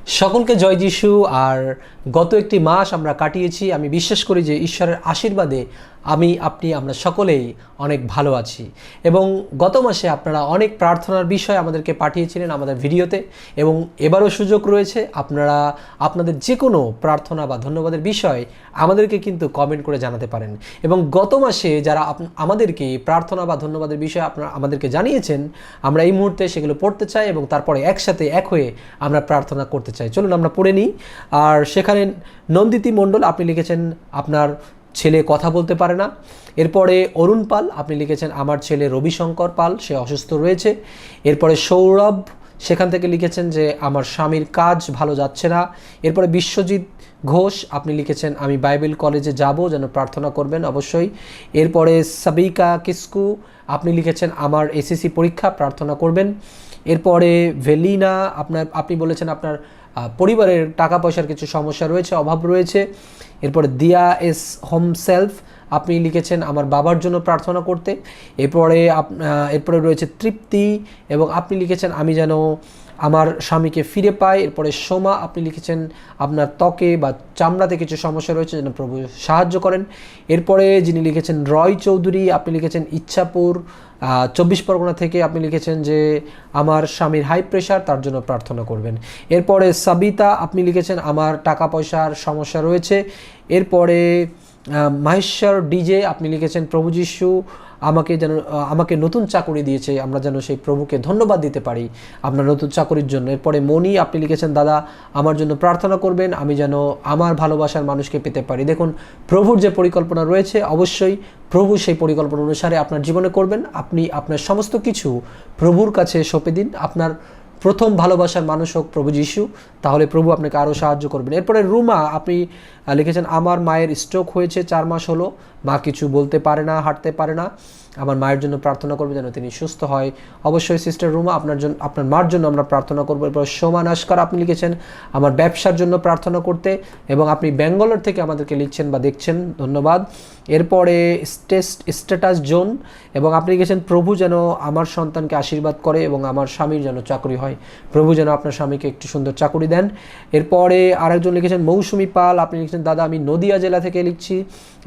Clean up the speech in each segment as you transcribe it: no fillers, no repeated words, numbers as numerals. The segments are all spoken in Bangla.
সকলকে জয় যিশু। আর গত একটি মাস আমরা কাটিয়েছি। আমি বিশ্বাস করি যে ঈশ্বরের আশীর্বাদে আমরা সকলেই অনেক ভালো আছি। এবং গত মাসে আপনারা অনেক প্রার্থনার বিষয় আমাদেরকে পাঠিয়েছিলেন আমাদের ভিডিওতে, এবং এবারও সুযোগ রয়েছে আপনারা আপনাদের যে কোনো প্রার্থনা বা ধন্যবাদের বিষয় আমাদেরকে কিন্তু কমেন্ট করে জানাতে পারেন। এবং গত মাসে যারা আমাদেরকে প্রার্থনা বা ধন্যবাদের বিষয় আপনারা আমাদেরকে জানিয়েছেন, আমরা এই মুহূর্তে সেগুলো পড়তে চাই এবং তারপরে একসাথে এক হয়ে আমরা প্রার্থনা করতে চাই। চলুন আমরা পড়ে নিই। আর সেখানে নন্দিতি মণ্ডল আপনি লিখেছেন আপনার ছেলে কথা বলতে পারে না। এরপরে অরুণ পাল আপনি লিখেছেন আমার ছেলে রবিশঙ্কর পাল, সে অসুস্থ রয়েছে। এরপরে সৌরভ সেখান থেকে লিখেছেন যে আমার স্বামীর কাজ ভালো যাচ্ছে না। এরপরে বিশ্বজিৎ ঘোষ আপনি লিখেছেন আমি বাইবেল কলেজে যাব, যেন প্রার্থনা করবেন অবশ্যই। এরপরে সাবিকা কিস্কু আপনি লিখেছেন আমার এসএসসি পরীক্ষা, প্রার্থনা করবেন। এরপরে ভেলিনা আপনি বলেছেন আপনার পরিবারের টাকা পয়সার কিছু সমস্যা রয়েছে, অভাব রয়েছে। এরপরে দিয়া এস হোম সেলফ আপনি লিখেছেন আমার বাবার জন্য প্রার্থনা করতে। এরপরে রয়েছে তৃপ্তি, এবং আপনি লিখেছেন আমি যেন আমার স্বামীকে ফিরে পাই। এরপরে সোমা আপনি লিখেছেন আপনার ত্বকে বা চামড়াতে কিছু সমস্যা রয়েছে, যেন প্রভু সাহায্য করেন। এরপরে যিনি লিখেছেন রয় চৌধুরী আপনি লিখেছেন ইচ্ছাপুর 24 পরগনা থেকে আপনি লিখেছেন যে আমার স্বামীর হাই প্রেশার, তার জন্য প্রার্থনা করবেন। এরপরে সাবিতা আপনি লিখেছেন আমার টাকা পয়সার সমস্যা রয়েছে। এরপরে মাহেশ্বর ডিজে আপনি লিখেছেন প্রভু যিশু আমাকে নতুন চাকরি দিয়েছে, আমরা যেন সেই প্রভুকে ধন্যবাদ দিতে পারি আপনার নতুন চাকরির জন্য। এরপরে মনি আপনি লিখেছেন দাদা আমার জন্য প্রার্থনা করবেন, আমি যেন আমার ভালোবাসার মানুষকে পেতে পারি। দেখুন, প্রভুর যে পরিকল্পনা রয়েছে অবশ্যই প্রভু সেই পরিকল্পনা অনুসারে আপনার জীবনে করবেন। আপনি আপনার সমস্ত কিছু প্রভুর কাছে সঁপে দিন। আপনার প্রথম ভালোবাসার মানুষ হোক প্রভু যিশু, তাহলে প্রভু আপনাকে আরও সাহায্য করবেন। এরপরে রুমা আপনি লিখেছেন আমার মায়ের স্ট্রোক হয়েছে 4 মাস হলো, মা কিছু বলতে পারে না, হাঁটতে পারে না, আমার মায়ের জন্য প্রার্থনা করবে যেন তিনি সুস্থ হয়। অবশ্যই সিস্টার রুমা আপনার মার জন্য আমরা প্রার্থনা করবো। এরপর সোমা নস্কর আপনি লিখেছেন আমার ব্যবসার জন্য প্রার্থনা করতে, এবং আপনি ব্যাঙ্গালোর থেকে আমাদেরকে লিখছেন বা দেখছেন, ধন্যবাদ। এরপরে স্ট্যাটাস জোন, এবং আপনি লিখেছেন প্রভু যেন আমার সন্তানকে আশীর্বাদ করে এবং আমার স্বামীর যেন চাকরি হয়, প্রভু যেন আপনার স্বামীকে একটু সুন্দর চাকরি দেন। এরপরে আরেকজন লিখেছেন মৌসুমী পাল আপনি লিখেছেন দাদা আমি নদিয়া জেলা থেকে লিখছি,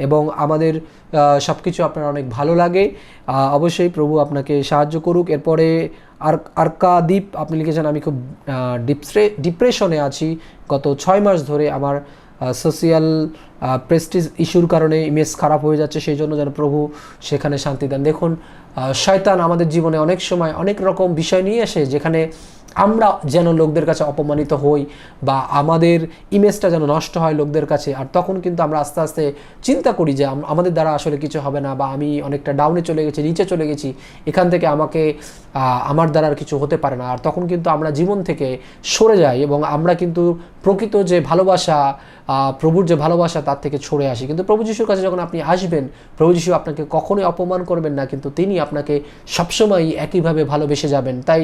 এবং আমাদের সব কিছু আপনার অনেক ভালো লাগে, অবশ্যই প্রভু আপনাকে সাহায্য করুক। এরপরে আরকাদীপ আপনি লিখেছেন আমি খুব ডিপ্রেশনে আছি গত 6 মাস ধরে, আমার সোশিয়াল প্রেস্টিজ ইস্যুর কারণে ইমেজ খারাপ হয়ে যাচ্ছে, সেই জন্য যেন প্রভু সেখানে শান্তি দেন। দেখুন, শয়তান আমাদের জীবনে অনেক সময় অনেক রকম বিষয় নিয়ে আসে যেখানে আমরা যেন লোকদের কাছে অপমানিত হই বা আমাদের ইমেজটা যেন নষ্ট হয় লোকদের কাছে। আর তখন কিন্তু আমরা আস্তে আস্তে চিন্তা করি যে আমাদের দ্বারা আসলে কিছু হবে না, বা আমি অনেকটা ডাউনে চলে গেছি, নিচে চলে গেছি, এখান থেকে আমার দ্বারা আর কিছু হতে পারে না। আর তখন কিন্তু আমরা জীবন থেকে সরে যাই এবং আমরা কিন্তু প্রকৃত যে ভালোবাসা, প্রভুর যে ভালোবাসা তার থেকে ছড়ে আসি। কিন্তু প্রভু যিশুর কাছে যখন আপনি আসবেন, প্রভু যিশু আপনাকে কখনোই অপমান করবেন না, কিন্তু তিনি আপনাকে সবসময় একইভাবে ভালোবেসে যাবেন। তাই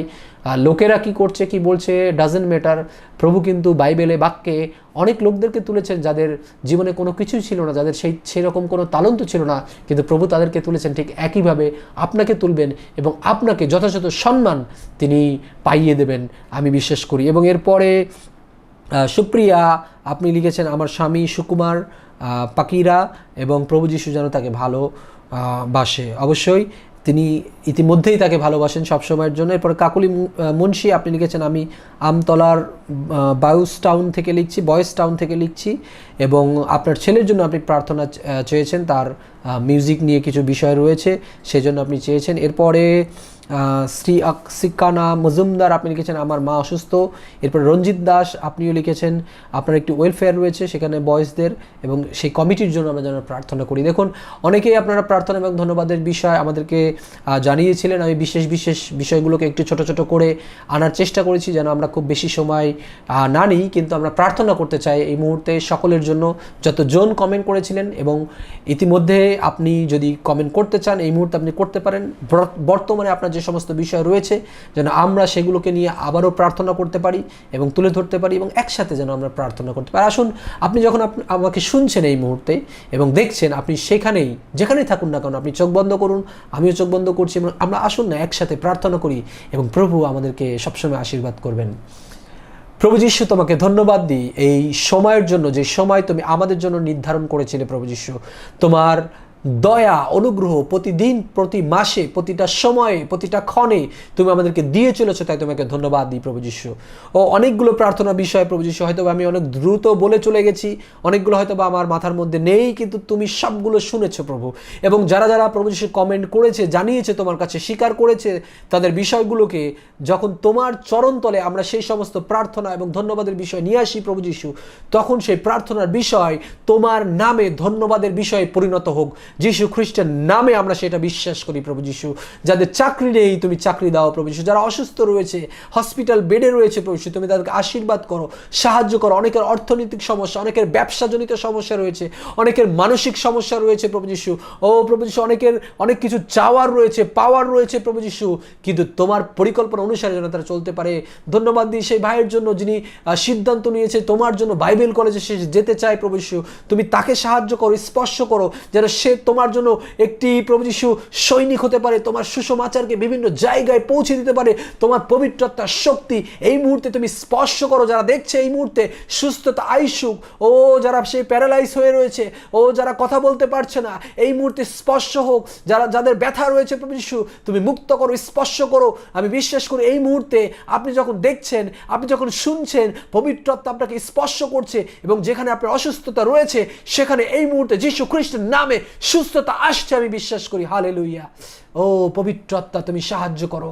লোকেরা কি করছে কি বলছে ডাজেন্ট ম্যাটার, প্রভু কিন্তু বাইবেলে বাক্যে অনেক লোকদেরকে তুলেছেন যাদের জীবনে কোনো কিছুই ছিল না, যাদের সেরকম কোনো তালন্ত ছিল না, কিন্তু প্রভু তাদেরকে তুলেছেন, ঠিক একইভাবে আপনাকে তুলবেন এবং আপনাকে যথাযথ সম্মান তিনি পাইয়ে দেবেন, আমি বিশ্বাস করি। এবং এরপরে সুপ্রিয়া আপনি লিখেছেন আমার স্বামী সুকুমার পাকিরা, এবং প্রভু যিশু যেন তাকে ভালোবাসে, অবশ্যই তিনি ইতিমধ্যেই তাকে ভালোবাসেন সবসময়ের জন্য। এরপরে কাকুলি মুন্সি আপনি লিখেছেন আমি আমতলার বয়েজ টাউন থেকে লিখছি, এবং আপনার ছেলের জন্য আপনি প্রার্থনা চেয়েছেন, তার মিউজিক নিয়ে কিছু বিষয় রয়েছে সেজন্য আপনি চেয়েছেন। এরপরে শ্রী সিকানা মজুমদার আপনি লিখেছেন আমার মা অসুস্থ। এরপর রঞ্জিত দাস আপনিও লিখেছেন আপনার একটি ওয়েলফেয়ার রয়েছে সেখানে বয়েজদের, এবং সেই কমিটির জন্য আমরা যেন প্রার্থনা করি। দেখুন, অনেকেই আপনারা প্রার্থনা এবং ধন্যবাদের বিষয় আমাদেরকে জানিয়েছিলেন। আমি বিশেষ বিষয়গুলোকে একটু ছোট ছোট করে আনার চেষ্টা করেছি যেন আমরা খুব বেশি সময় না নিই, কিন্তু আমরা প্রার্থনা করতে চাই এই মুহূর্তে সকলের জন্য যতজন কমেন্ট করেছিলেন। এবং ইতিমধ্যে আপনি যদি কমেন্ট করতে চান এই মুহূর্তে আপনি করতে পারেন। বর্তমানে আপনার যে সমস্ত বিষয় রয়েছে যেন আমরা সেগুলোকে নিয়ে আবারও প্রার্থনা করতে পারি এবং তুলে ধরতে পারি, এবং একসাথে যেন আমরা প্রার্থনা করতে পারি। আসুন, আপনি যখন আমাকে শুনছেন এই মুহূর্তে এবং দেখছেন, আপনি যেখানেই থাকুন না কেন, আপনি চোখ বন্ধ করুন, আমিও চোখ বন্ধ করছি, এবং আমরা আসুন না একসাথে প্রার্থনা করি এবং প্রভু আমাদেরকে সবসময় আশীর্বাদ করবেন। প্রভু যীশু, তোমাকে ধন্যবাদ দিই এই সময়ের জন্য, যে সময় তুমি আমাদের জন্য নির্ধারণ করেছিলে প্রভু যীশু। তোমার দয়া অনুগ্রহ প্রতিদিন, প্রতি মাসে, প্রতিটা সময়ে, প্রতিটা ক্ষণে তুমি আমাদেরকে দিয়ে চলেছো, তাই তোমাকে ধন্যবাদ দিই প্রভু যীশু। ও অনেকগুলো প্রার্থনা বিষয় প্রভু যীশু, হয়তো আমি অনেক দ্রুত বলে চলে গেছি, অনেকগুলো হয়তো আমার মাথার মধ্যে নেই, কিন্তু তুমি সবগুলো শুনেছো প্রভু। এবং যারা যারা প্রভু যীশু কমেন্ট করেছে, জানিয়েছে তোমার কাছে, স্বীকার করেছে তাদের বিষয়গুলোকে, যখন তোমার চরণতলে আমরা সেই সমস্ত প্রার্থনা এবং ধন্যবাদের বিষয় নিয়ে আসি প্রভু যীশু, তখন সেই প্রার্থনার বিষয় তোমার নামে ধন্যবাদের বিষয়ে পরিণত হোক। যীশু খ্রিস্টের নামে আমরা সেটা বিশ্বাস করি প্রভু যীশু। যাদের চাকরি নেই তুমি চাকরি দাও প্রভু যীশু, যারা অসুস্থ রয়েছে, হসপিটাল বেডে রয়েছে প্রভু যীশু, তুমি তাদেরকে আশীর্বাদ করো, সাহায্য করো। অনেকের অর্থনৈতিক সমস্যা, অনেকের ব্যবসাজনিত সমস্যা রয়েছে, অনেকের মানসিক সমস্যা রয়েছে প্রভু যীশু। ও প্রভু যীশু, অনেকের অনেক কিছু চাওয়ার রয়েছে, পাওয়ার রয়েছে প্রভু যীশু, কিন্তু তোমার পরিকল্পনা অনুসারে যেন তারা চলতে পারে। ধন্যবাদ দিই সেই ভাইয়ের জন্য যিনি সিদ্ধান্ত নিয়েছে তোমার জন্য বাইবেল কলেজে সে যেতে চায় প্রভু যীশু, তুমি তাকে সাহায্য করো, স্পর্শ করো, যেন সে তোমার জন্য একটি প্রভু যীশু সৈনিক হতে পারে, তোমার সুসমাচারকে বিভিন্ন জায়গায় পৌঁছে দিতে পারে। তোমার পবিত্রতার শক্তি এই মুহূর্তে তুমি স্পর্শ করো। যারা দেখছে এই মুহূর্তে সুস্থতা আইসুক, ও যারা সেই প্যারালাইজ হয়ে রয়েছে, ও যারা কথা বলতে পারছে না, এই মুহূর্তে স্পর্শ হোক। যাদের ব্যথা রয়েছে প্রভু যীশু তুমি মুক্ত করো, স্পর্শ করো। আমি বিশ্বাস করি এই মুহূর্তে আপনি যখন দেখছেন, আপনি যখন শুনছেন, পবিত্রতা আপনাকে স্পর্শ করছে, এবং যেখানে আপনার অসুস্থতা রয়েছে সেখানে এই মুহূর্তে যীশু খ্রিস্টের নামে সুস্থতা আসছে, আমি বিশ্বাস করি। হালেলুয়া। ও পবিত্র আত্মা তুমি সাহায্য করো,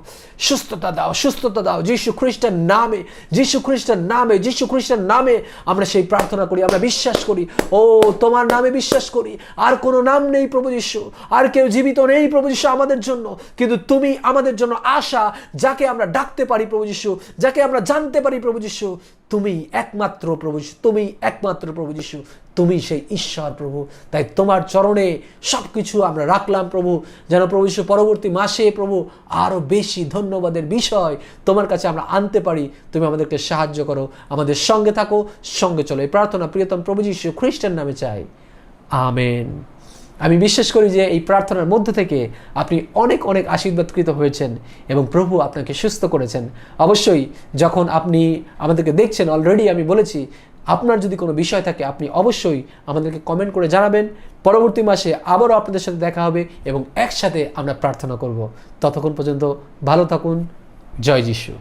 সুস্থতা দাও, সুস্থতা দাও যীশু খ্রিস্টের নামে, যীশু খ্রিস্টের নামে, যীশু খ্রিস্টের নামে আমরা সেই প্রার্থনা করি, আমরা বিশ্বাস করি। ও তোমার নামে বিশ্বাস করি, আর কোনো নাম নেই প্রভু যীশু, আর কেউ জীবিত নেই প্রভু যীশু আমাদের জন্য, কিন্তু তুমি আমাদের জন্য আশা, যাকে আমরা ডাকতে পারি প্রভু যীশু, যাকে আমরা জানতে পারি প্রভু যীশু। তুমি একমাত্র প্রভু যীশু, তুমি একমাত্র প্রভু যীশু, তুমি সেই ঈশ্বর প্রভু। তাই তোমার চরণে সব কিছু আমরা রাখলাম প্রভু, যেন প্রভু যীশু পরবর্তী মাসে প্রভু আরও বেশি ধন্যবাদের বিষয় তোমার কাছে আমরা আনতে পারি। তুমি আমাদেরকে সাহায্য করো, আমাদের সঙ্গে থাকো, সঙ্গে চলো। এই প্রার্থনা প্রিয়তম প্রভু যীশু খ্রিস্টের নামে চাই, আমেন। আমি বিশ্বাস করি যে এই প্রার্থনার মধ্যে থেকে আপনি অনেক অনেক আশীর্বাদকৃত হয়েছেন এবং প্রভু আপনাকে সুস্থ করেছেন। অবশ্যই যখন আপনি আমাদেরকে দেখছেন, অলরেডি আমি বলেছি, আপনার যদি কোনো বিষয় থাকে আপনি অবশ্যই আমাদেরকে কমেন্ট করে জানাবেন। পরবর্তী মাসে আবারও আপনাদের সাথে দেখা হবে এবং একসাথে আমরা প্রার্থনা করব। ততক্ষণ পর্যন্ত ভালো থাকুন। জয় যিশু।